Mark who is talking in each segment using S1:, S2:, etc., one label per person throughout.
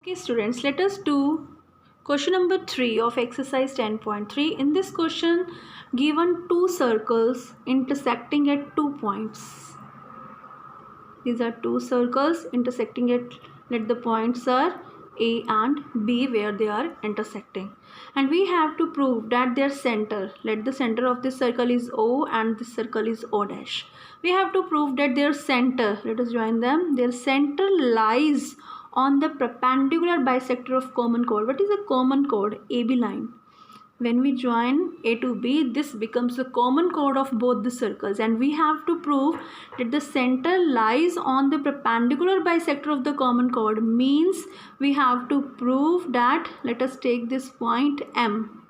S1: Okay students, let us do question number 3 of exercise 10.3. In this question, given two circles intersecting at 2 points. These are two circles intersecting at, let the points are A and B where they are intersecting. And we have to prove that their center, let the center of this circle is O and this circle is O dash. We have to prove that their center, let us join them, their center lies on the perpendicular bisector of common chord. What is a common chord? AB line. When we join A to B, this becomes the common chord of both the circles, and we have to prove that the center lies on the perpendicular bisector of the common chord. Means we have to prove that, let us take this point M.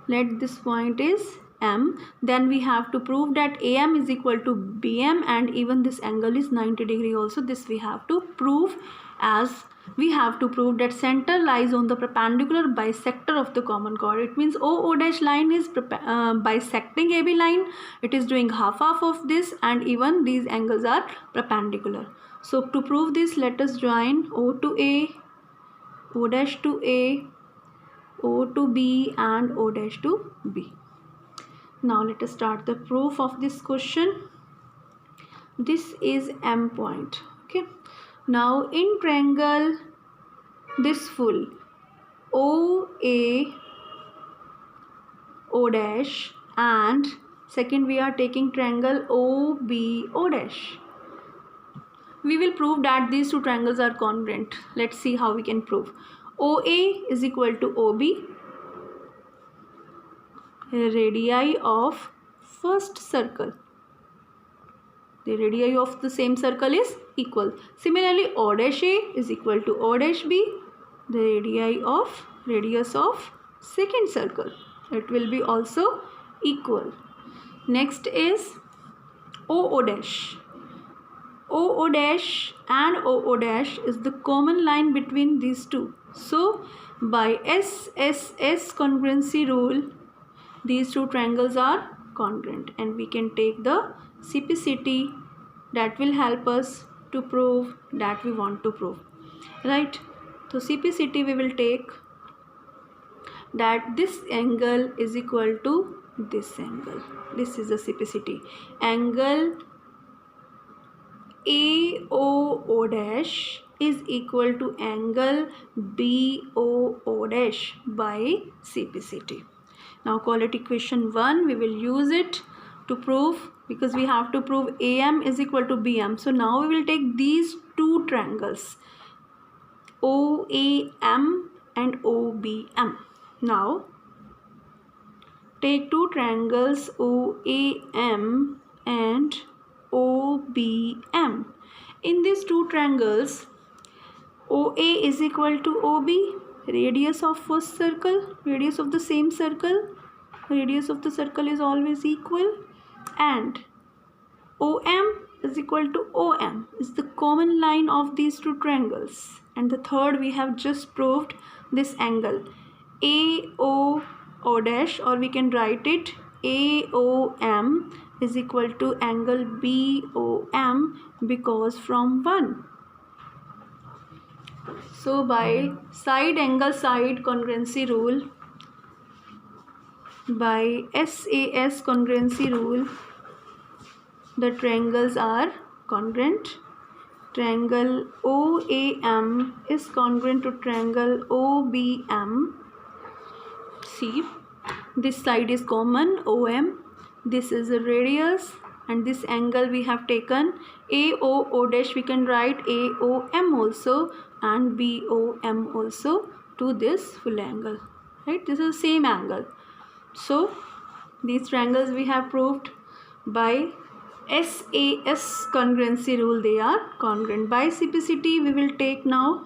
S1: Let this point is M. Then we have to prove that AM is equal to BM, and even this angle is 90 degree also. This we have to prove, as we have to prove that center lies on the perpendicular bisector of the common chord. It means O dash line is bisecting AB line. It is doing half of this, and even these angles are perpendicular. So to prove this, let us join O to A, O dash to A, O to B, and O dash to B. Now let us start the proof of this question. This is M point. Okay. Now in triangle, this full OA, O dash, and second we are taking triangle OB, O dash. We will prove that these two triangles are congruent. Let's see how we can prove. OA is equal to OB, radii of first circle. The radii of the same circle is equal. Similarly, O dash A is equal to O dash B, the radius of second circle. It will be also equal. Next is OO dash. OO dash and OO dash is the common line between these two. So by SSS congruency rule, these two triangles are congruent, and we can take the CPCT that will help us to prove that we want to prove, right? So CPCT we will take that this angle is equal to this angle. This is the CPCT. Angle AOO dash is equal to angle BOO dash by CPCT. Now call it equation 1. We will use it to prove, because we have to prove AM is equal to BM. So now we will take these two triangles, OAM and OBM. Now take two triangles OAM and OBM. In these two triangles, OA is equal to OB, radius of first circle, radius of the same circle, radius of the circle is always equal, and OM is equal to OM is the common line of these two triangles. And the third, we have just proved this angle AOO dash, or we can write it AOM is equal to angle BOM, because from 1. So by side angle side congruency rule, by SAS congruency rule, the triangles are congruent. Triangle OAM is congruent to triangle OBM. See, this side is common, OM. This is a radius, and this angle we have taken AOO dash, we can write AOM also and BOM also to this full angle, right? This is the same angle. So these triangles we have proved by SAS congruency rule, they are congruent. By CPCT we will take now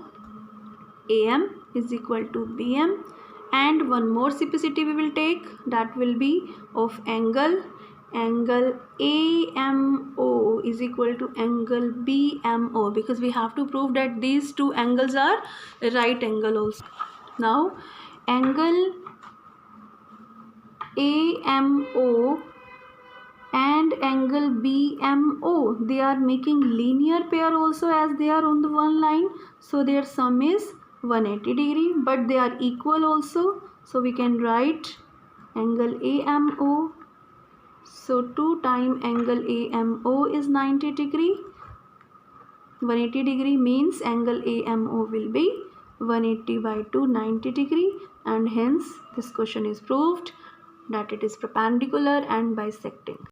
S1: AM is equal to BM, and one more CPCT we will take, that will be of angle AMO is equal to angle BMO, because we have to prove that these two angles are right angle also. Now angle AMO and angle BMO. They are making linear pair also, as they are on the one line, so their sum is 180 degree, but they are equal also, so we can write angle AMO. So 2 times angle AMO is 90 degree. 180 degree means angle AMO will be 180 by 2, 90 degree, and hence this question is proved that it is perpendicular and bisecting.